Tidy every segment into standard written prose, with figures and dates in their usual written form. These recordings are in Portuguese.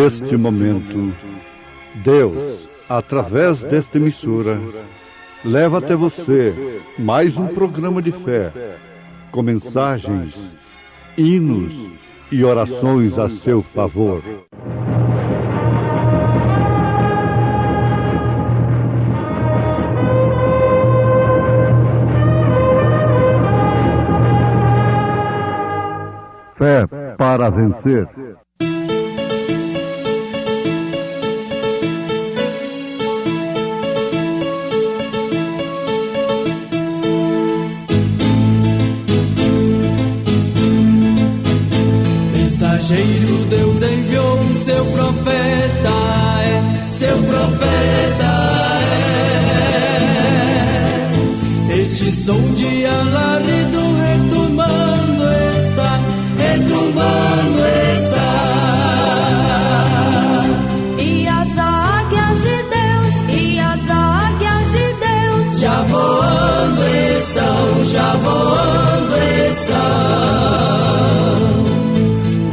Neste momento, Deus, através desta emissora, leva até você mais um programa de fé, com mensagens, hinos e orações a seu favor. Fé para vencer. Mensageiro, Deus enviou o seu profeta, seu profeta. Este som de alarido retumbando está, retumbando está. E as águias de Deus, e as águias de Deus, já voando estão, já voando estão.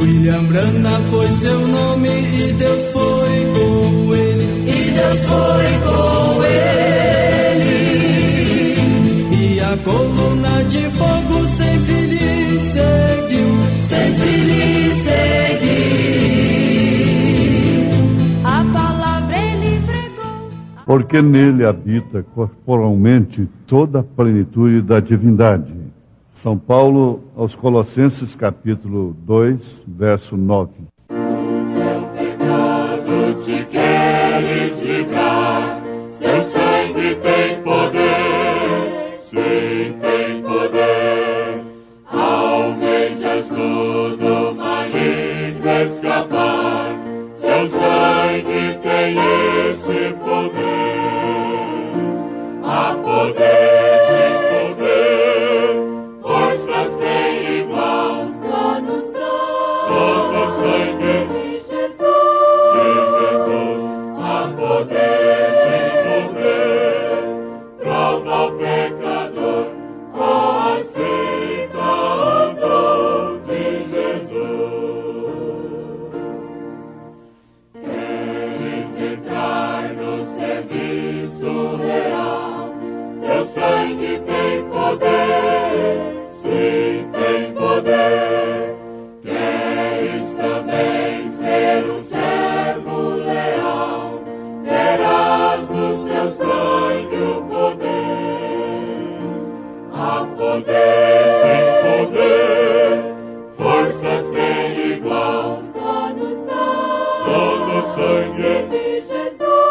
William Branham foi seu nome e Deus foi com ele, e Deus foi com ele. E a coluna de fogo sempre lhe seguiu, sempre lhe seguiu. a palavra ele pregou. Porque nele habita corporalmente toda a plenitude da divindade. São Paulo aos Colossenses, capítulo 2, verso 9. Teu pecado te queres livrar, seu sangue tem poder, sim, tem poder. Almejas do maligno escapar, seu sangue tem esse poder. Há poder de poder, força sem igual, Só no sangue de Jesus. de Jesus. Há poder de poder, prova o pecador, aceita o dom de Jesus. Queres entrar no serviço real, seu sangue tem poder, sim, tem poder. Queres também ser um servo leal, terás no seu sangue o poder. Há poder sem poder, força sem igual, Só no sangue de Jesus.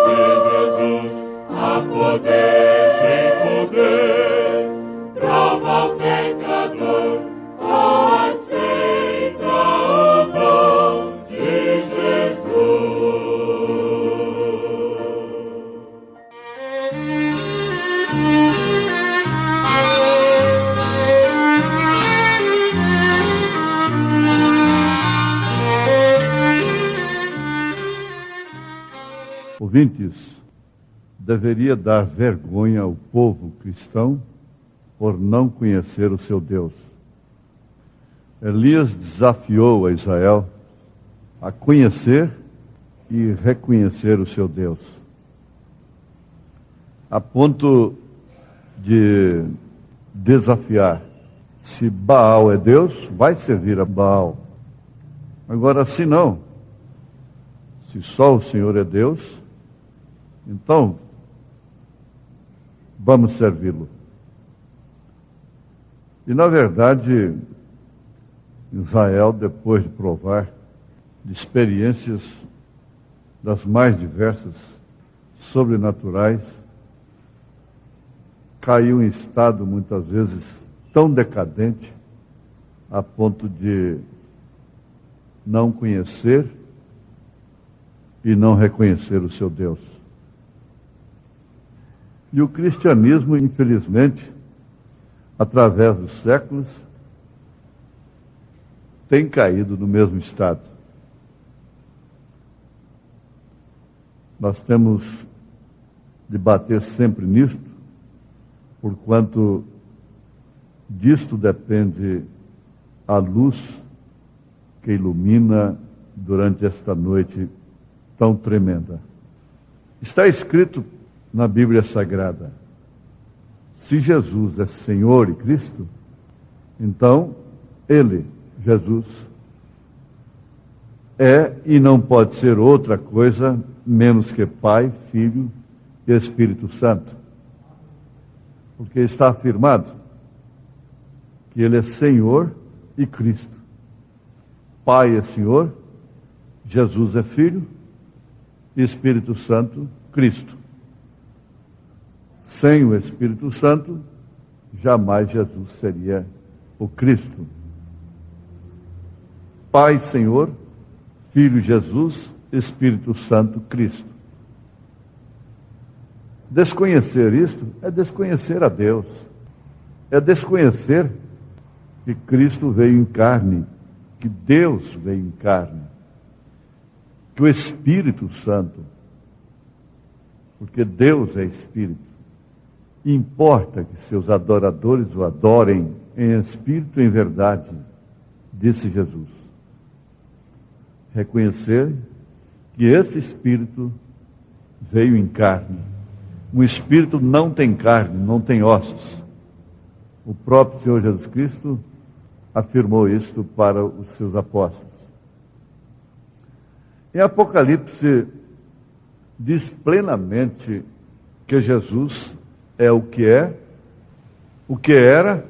de Jesus. Há poder sem poder, prova o pecador, aceita o dom de Ouvintes, deveria dar vergonha ao povo cristão por não conhecer o seu Deus. Elias desafiou a Israel a conhecer e reconhecer o seu Deus, a ponto de desafiar: se Baal é Deus, vai servir a Baal. Agora, se não, se só o Senhor é Deus, então vamos servi-lo. E na verdade, Israel, depois de provar de experiências das mais diversas, sobrenaturais, caiu em estado muitas vezes tão decadente a ponto de não conhecer e não reconhecer o seu Deus. E o cristianismo, infelizmente, através dos séculos, tem caído no mesmo estado. Nós temos de bater sempre nisto, porquanto disto depende a luz que ilumina durante esta noite tão tremenda. Está escrito na Bíblia Sagrada: se Jesus é Senhor e Cristo, então Ele, Jesus, é e não pode ser outra coisa menos que Pai, Filho e Espírito Santo. Porque está afirmado que Ele é Senhor e Cristo. Pai é Senhor, Jesus é Filho e Espírito Santo, Cristo. Sem o Espírito Santo, jamais Jesus seria o Cristo. Pai, Senhor, Filho, Jesus, Espírito Santo, Cristo. Desconhecer isto é desconhecer a Deus. É desconhecer que Cristo veio em carne, que Deus veio em carne, que o Espírito Santo, porque Deus é Espírito, importa que seus adoradores o adorem em espírito e em verdade, disse Jesus. Reconhecer que esse Espírito veio em carne. Um Espírito não tem carne, não tem ossos. O próprio Senhor Jesus Cristo afirmou isto para os seus apóstolos. Em Apocalipse, diz plenamente que Jesus é, o que era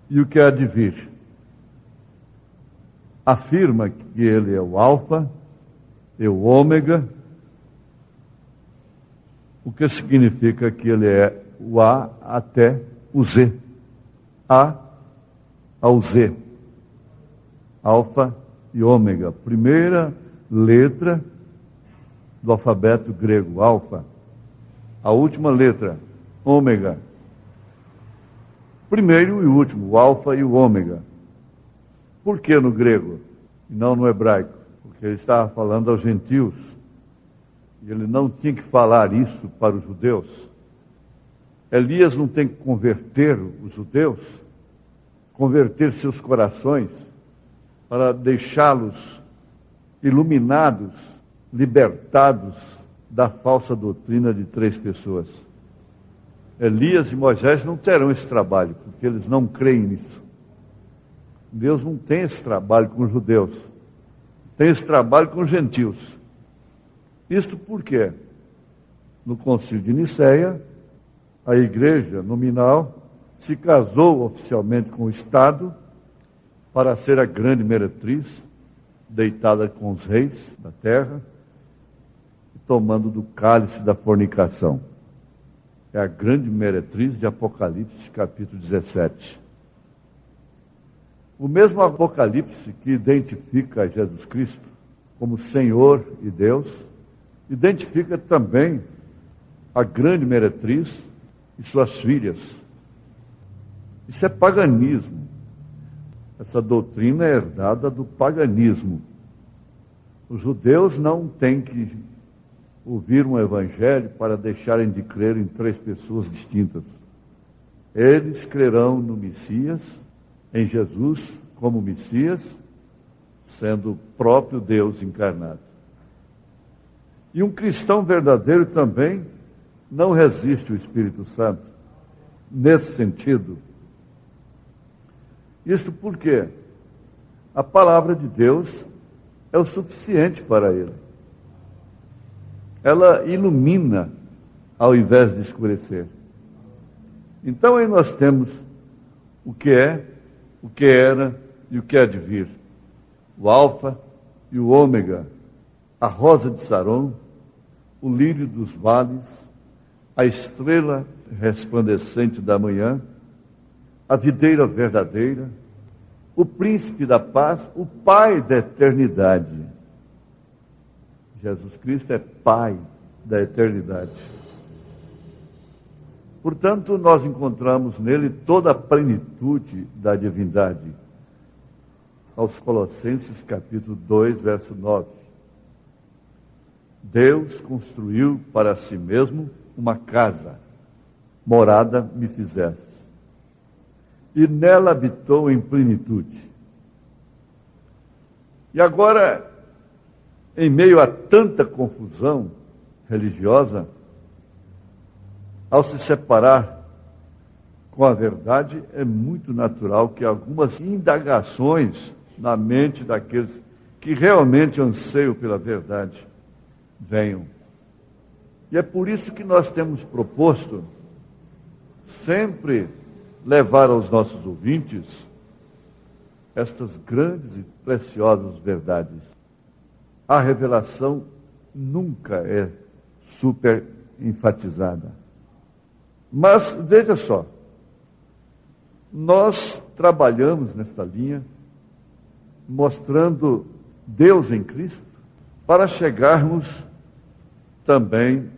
e o que há de vir. Afirma que Ele é o Alfa e o Ômega, o que significa que Ele é o A até o Z. A ao Z. Alfa e Ômega. Primeira letra do alfabeto grego, Alfa. A última letra, Ômega. Primeiro e último, o Alfa e o Ômega. Por que no grego e não no hebraico? Porque ele estava falando aos gentios. E ele não tinha que falar isso para os judeus. Elias não tem que converter os judeus, converter seus corações, para deixá-los iluminados, libertados da falsa doutrina de três pessoas. Elias e Moisés não terão esse trabalho, porque eles não creem nisso. Deus não tem esse trabalho com os judeus, tem esse trabalho com os gentios. Isto porque, no Concílio de Nicéia, a igreja nominal se casou oficialmente com o Estado para ser a grande meretriz, deitada com os reis da terra, e tomando do cálice da fornicação. É a grande meretriz de Apocalipse, capítulo 17. O mesmo Apocalipse que identifica Jesus Cristo como Senhor e Deus, identifica também a grande meretriz e suas filhas. Isso é paganismo. Essa doutrina é herdada do paganismo. Os judeus não têm que ouvir um evangelho para deixarem de crer em três pessoas distintas. Eles crerão no Messias, em Jesus como Messias, sendo o próprio Deus encarnado. E um cristão verdadeiro também não resiste ao Espírito Santo, nesse sentido. Isto porque a palavra de Deus é o suficiente para ele. Ela ilumina ao invés de escurecer. Então aí nós temos o que é, o que era e o que há de vir. O Alfa e o Ômega, a rosa de Saron, o lírio dos vales, a estrela resplandecente da manhã, a videira verdadeira, o príncipe da paz, o Pai da eternidade. Jesus Cristo é Pai da eternidade. Portanto, nós encontramos nele toda a plenitude da divindade. Aos Colossenses, capítulo 2, verso 9. Deus construiu para si mesmo uma casa, morada me fizeste, e nela habitou em plenitude. E agora, em meio a tanta confusão religiosa, ao se separar com a verdade, é muito natural que algumas indagações na mente daqueles que realmente anseiam pela verdade venham. E é por isso que nós temos proposto sempre levar aos nossos ouvintes estas grandes e preciosas verdades. A revelação nunca é super enfatizada. Mas veja só, nós trabalhamos nesta linha, mostrando Deus em Cristo, para chegarmos também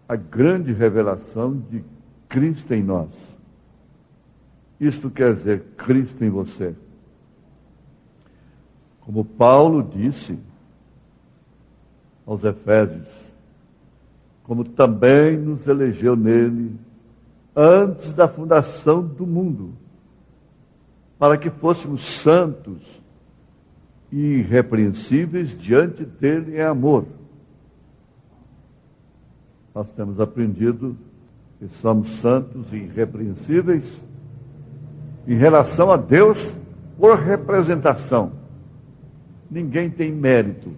à grande revelação de Cristo em nós. Isto quer dizer Cristo em você. Como Paulo disse aos Efésios, como também nos elegeu nele antes da fundação do mundo, para que fôssemos santos e irrepreensíveis diante dele em amor. Nós temos aprendido que somos santos e irrepreensíveis em relação a Deus por representação. Ninguém tem mérito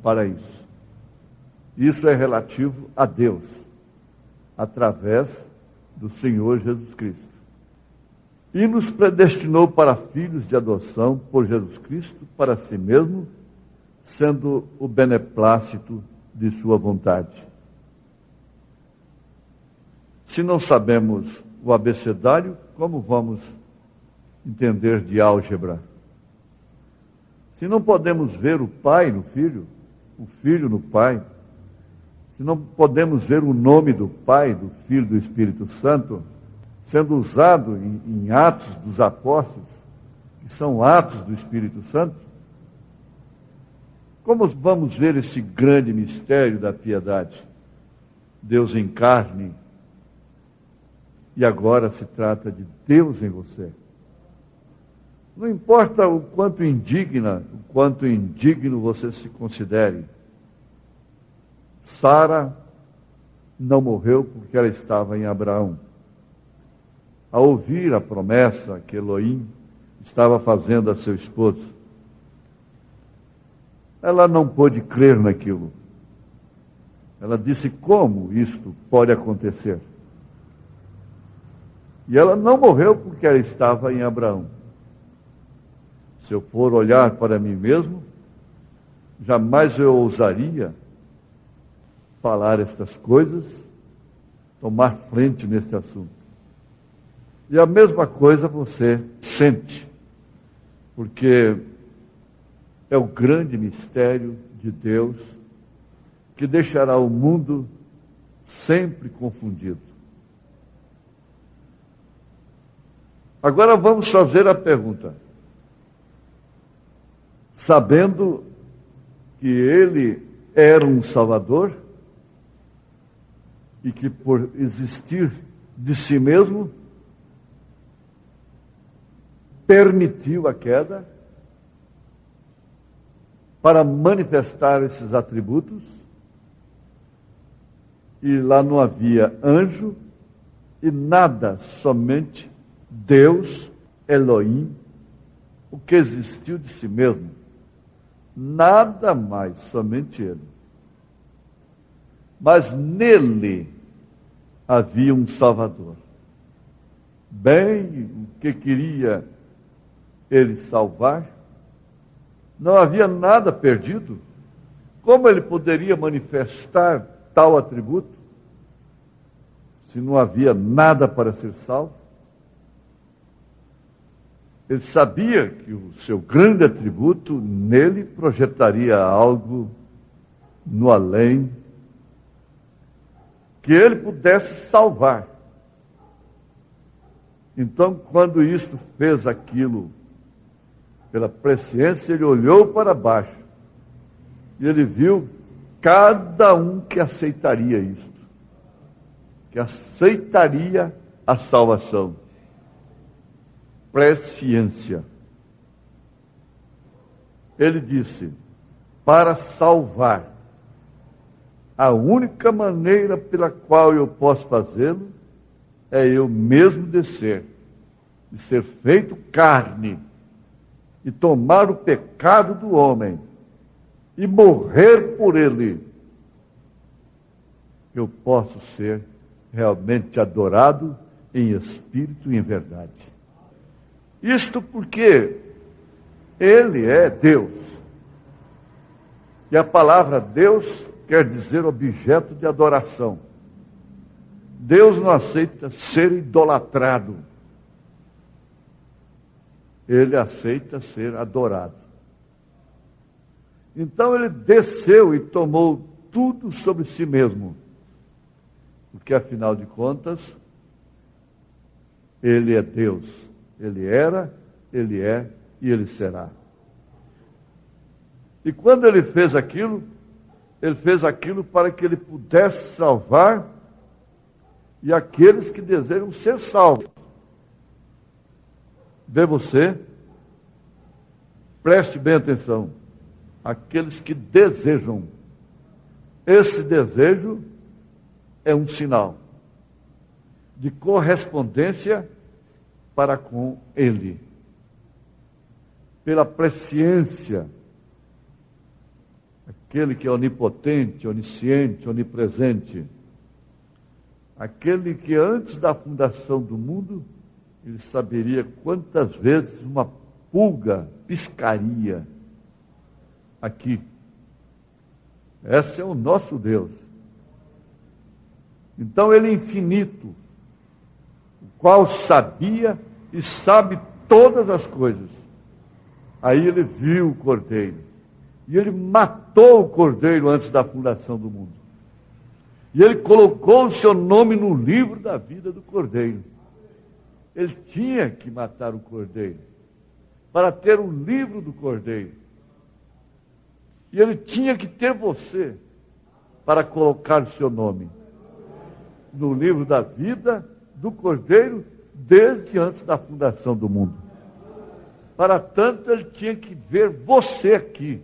para isso. Isso é relativo a Deus, através do Senhor Jesus Cristo. E nos predestinou para filhos de adoção por Jesus Cristo para si mesmo, sendo o beneplácito de sua vontade. Se não sabemos o abecedário, como vamos entender de álgebra? Se não podemos ver o Pai no Filho, o Filho no Pai, se não podemos ver o nome do Pai, do Filho e do Espírito Santo, sendo usado em Atos dos Apóstolos, que são atos do Espírito Santo, como vamos ver esse grande mistério da piedade? Deus em carne, e agora se trata de Deus em você. Não importa o quanto indigno você se considere. Sara não morreu porque ela estava em Abraão. Ao ouvir a promessa que Elohim estava fazendo a seu esposo, ela não pôde crer naquilo. Ela disse: como isto pode acontecer? E ela não morreu porque ela estava em Abraão. Se eu for olhar para mim mesmo, jamais eu ousaria falar estas coisas, tomar frente neste assunto. E a mesma coisa você sente, porque é o grande mistério de Deus que deixará o mundo sempre confundido. Agora vamos fazer a pergunta. Sabendo que ele era um Salvador e que por existir de si mesmo permitiu a queda para manifestar esses atributos, e lá não havia anjo e nada, somente Deus, Elohim, o que existiu de si mesmo. Nada mais, somente Ele. Mas nele havia um Salvador. Bem, o que queria Ele salvar, não havia nada perdido. Como Ele poderia manifestar tal atributo, se não havia nada para ser salvo? Ele sabia que o seu grande atributo nele projetaria algo no além, que ele pudesse salvar. Então, quando isto fez aquilo pela presciência, ele olhou para baixo e ele viu cada um que aceitaria isto, que aceitaria a salvação. Presciência. Ele disse: para salvar. A única maneira pela qual eu posso fazê-lo é eu mesmo descer, e ser feito carne, e tomar o pecado do homem, e morrer por ele. Eu posso ser realmente adorado em espírito e em verdade. Isto porque Ele é Deus. E a palavra Deus quer dizer objeto de adoração. Deus não aceita ser idolatrado. Ele aceita ser adorado. Então ele desceu e tomou tudo sobre si mesmo. Porque afinal de contas, ele é Deus. Ele era, ele é e ele será. E quando ele fez aquilo para que ele pudesse salvar e aqueles que desejam ser salvos. Vê você, preste bem atenção, aqueles que desejam. Esse desejo é um sinal de correspondência para com Ele. Pela presciência, aquele que é onipotente, onisciente, onipresente, aquele que antes da fundação do mundo, ele saberia quantas vezes uma pulga piscaria aqui. Esse é o nosso Deus. Então ele é infinito, o qual sabia e sabe todas as coisas. Aí ele viu o cordeiro. E ele matou o cordeiro antes da fundação do mundo. E ele colocou o seu nome no livro da vida do cordeiro. Ele tinha que matar o cordeiro para ter o livro do cordeiro. E ele tinha que ter você para colocar o seu nome no livro da vida do cordeiro desde antes da fundação do mundo. Para tanto, ele tinha que ver você aqui.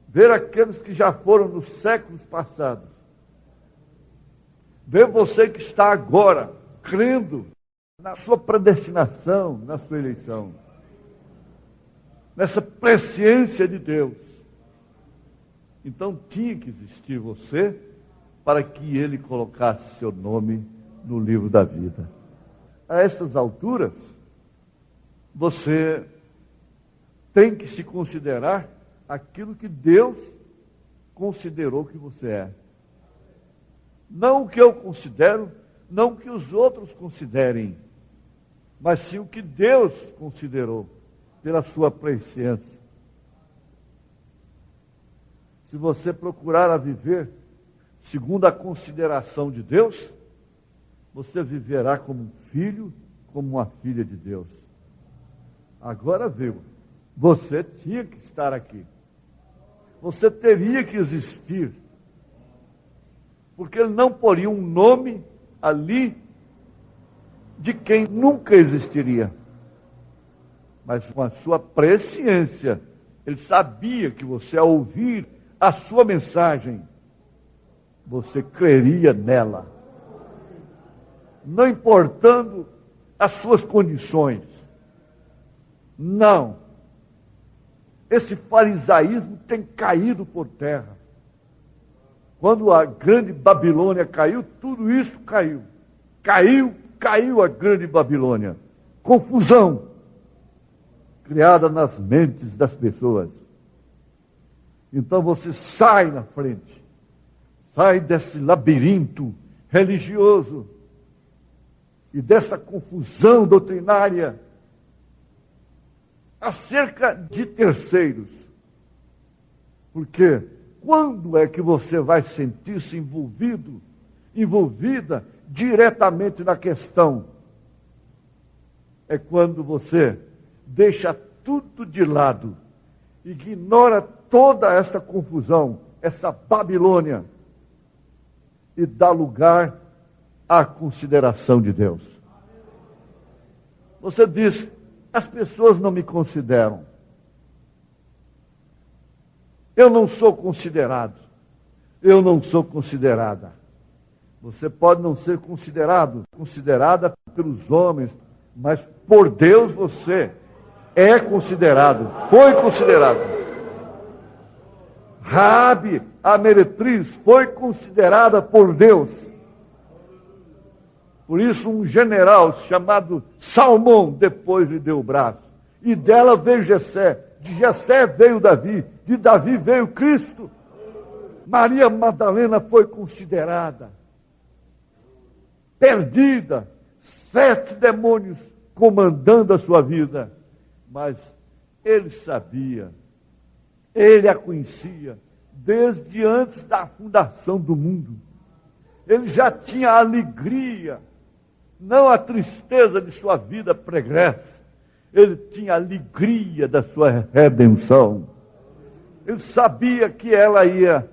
Ver aqueles que já foram nos séculos passados. Ver você que está agora, crendo na sua predestinação, na sua eleição. Nessa presciência de Deus. Então tinha que existir você para que Ele colocasse seu nome no livro da vida. A essas alturas, você tem que se considerar aquilo que Deus considerou que você é. Não o que eu considero, não o que os outros considerem, mas sim o que Deus considerou pela sua presciência. Se você procurar a viver segundo a consideração de Deus, você viverá como um filho, como uma filha de Deus. Agora viu, você tinha que estar aqui. Você teria que existir. Porque ele não poria um nome ali de quem nunca existiria. Mas com a sua presciência, ele sabia que você, ao ouvir a sua mensagem, você creria nela. Não importando as suas condições. Não. Esse farisaísmo tem caído por terra. Quando a grande Babilônia caiu, tudo isso caiu. Caiu a grande Babilônia. Confusão criada nas mentes das pessoas. Então você sai na frente. Sai desse labirinto religioso e dessa confusão doutrinária acerca de terceiros. Porque quando é que você vai sentir-se envolvida diretamente na questão? É quando você deixa tudo de lado, ignora toda esta confusão, essa Babilônia, e dá lugar à consideração de Deus. Você diz: as pessoas não me consideram. Eu não sou considerado. Eu não sou considerada. Você pode não ser considerada pelos homens, mas por Deus você é considerado, foi considerado. Raabe, a meretriz, foi considerada por Deus. Por isso um general chamado Salmão depois lhe deu o braço. E dela veio Jessé, de Jessé veio Davi, de Davi veio Cristo. Maria Madalena foi considerada, perdida, 7 demônios comandando a sua vida. Mas ele sabia, ele a conhecia desde antes da fundação do mundo. Ele já tinha a alegria, não a tristeza de sua vida pregressa. Ele tinha a alegria da sua redenção. Ele sabia que ela ia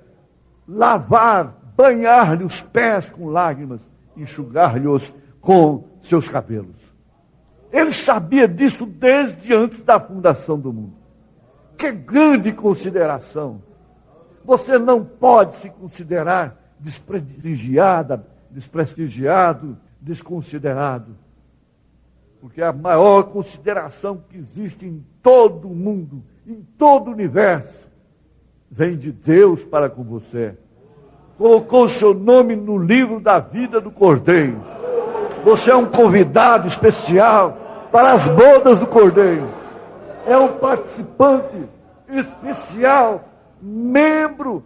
lavar, banhar-lhe os pés com lágrimas, enxugar-lhe-os com seus cabelos. Ele sabia disso desde antes da fundação do mundo. Que grande consideração! Você não pode se considerar desprestigiado, desconsiderado. Porque a maior consideração que existe em todo o mundo, em todo o universo, vem de Deus para com você. Colocou o seu nome no livro da vida do Cordeiro. Você é um convidado especial para as bodas do Cordeiro. É um participante especial, membro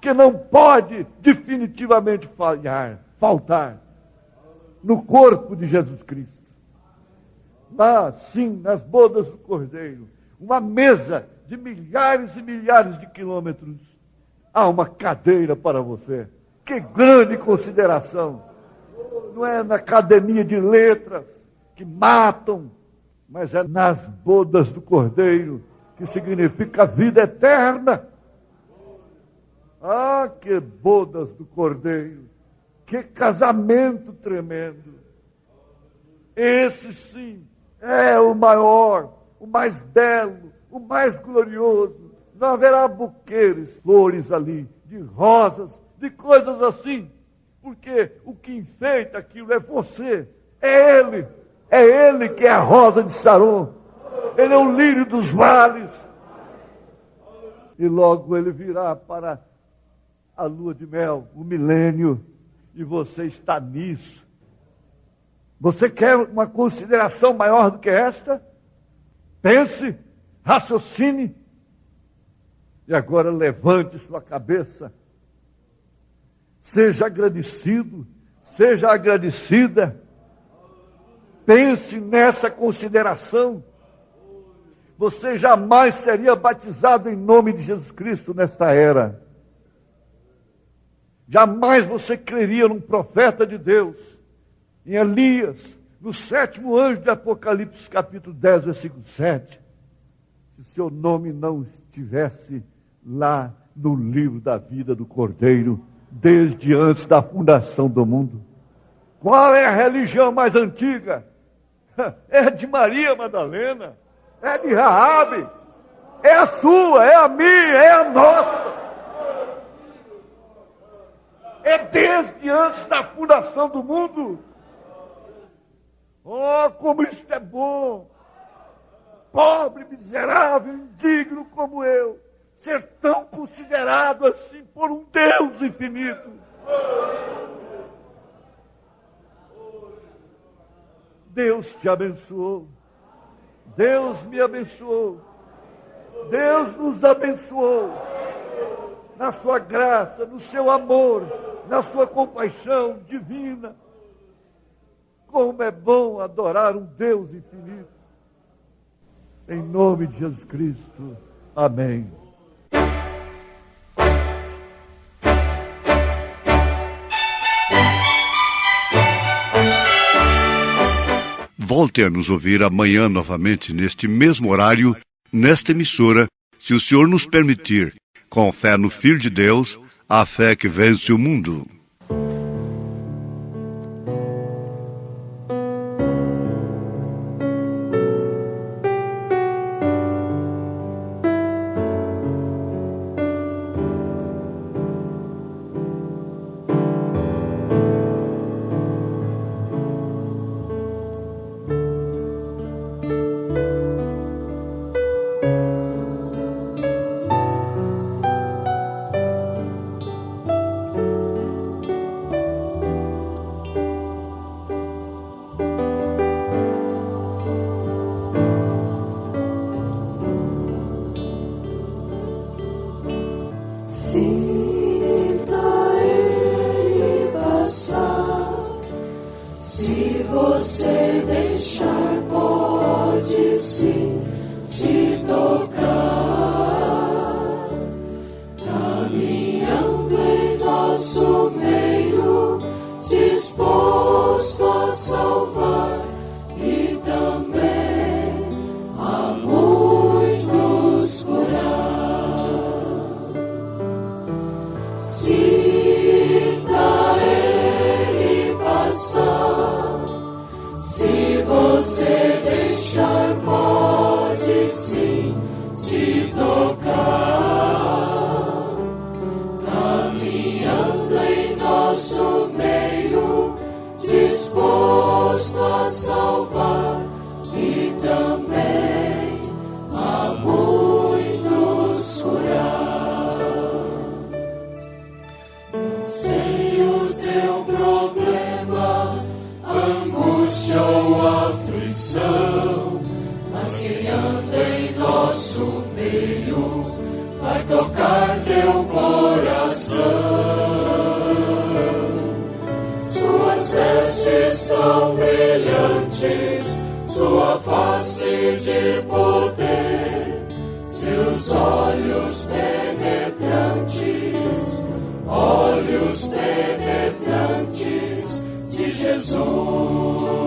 que não pode definitivamente faltar no corpo de Jesus Cristo. Lá, sim, nas bodas do Cordeiro, uma mesa de milhares e milhares de quilômetros, há uma cadeira para você. Que grande consideração! Não é na academia de letras que matam, mas é nas bodas do Cordeiro, que significa vida eterna. Ah, que bodas do Cordeiro! Que casamento tremendo! Esse sim é o maior, o mais belo, o mais glorioso. Não haverá buquês, flores ali, de rosas, de coisas assim. Porque o que enfeita aquilo é você, é Ele. É Ele que é a rosa de Saron. Ele é o lírio dos vales. E logo Ele virá para a lua de mel, o milênio. E você está nisso. Você quer uma consideração maior do que esta? Pense, raciocine. E agora levante sua cabeça. Seja agradecido, seja agradecida. Pense nessa consideração. Você jamais seria batizado em nome de Jesus Cristo nesta era. Jamais você creria num profeta de Deus, em Elias, no 7º anjo de Apocalipse, capítulo 10, versículo 7, se seu nome não estivesse lá no livro da vida do Cordeiro, desde antes da fundação do mundo. Qual é a religião mais antiga? É de Maria Madalena, é de Raabe, é a sua, é a minha, é a nossa. É desde antes da fundação do mundo. Oh, como isso é bom! Pobre, miserável, indigno como eu, ser tão considerado assim por um Deus infinito. Deus te abençoou. Deus me abençoou. Deus nos abençoou. Na sua graça, no seu amor, na sua compaixão divina. Como é bom adorar um Deus infinito. Em nome de Jesus Cristo. Amém. Volte a nos ouvir amanhã novamente, neste mesmo horário, nesta emissora, se o Senhor nos permitir, com fé no Filho de Deus, a fé que vence o mundo. você deixar, pode sim te tocar. Caminhando em nosso meio, disposto a salvar e também a muitos curar. Sinta Ele passar. Se você deixar, pode sim te tocar. Caminhando em nosso meio, disposto a salvar e também a muitos curar. Não sei o teu problema, angústia ou aflição, mas quem anda em nosso meio vai tocar teu coração. Suas vestes tão brilhantes, sua face de poder, seus olhos penetrantes, olhos penetrantes de Jesus.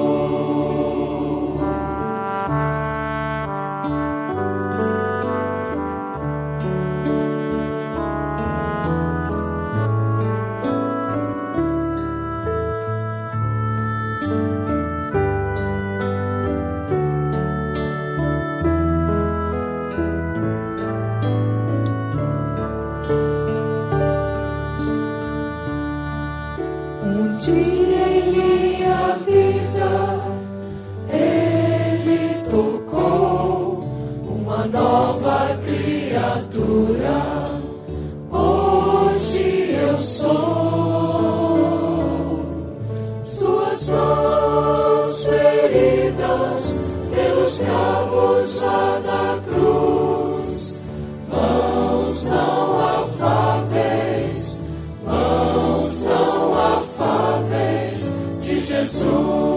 Um dia em minha vida Ele tocou uma nova criatura. Hoje eu sou. Suas mãos feridas pelos cravos lá na cruz, mãos não afáveis, mãos não afáveis de Jesus.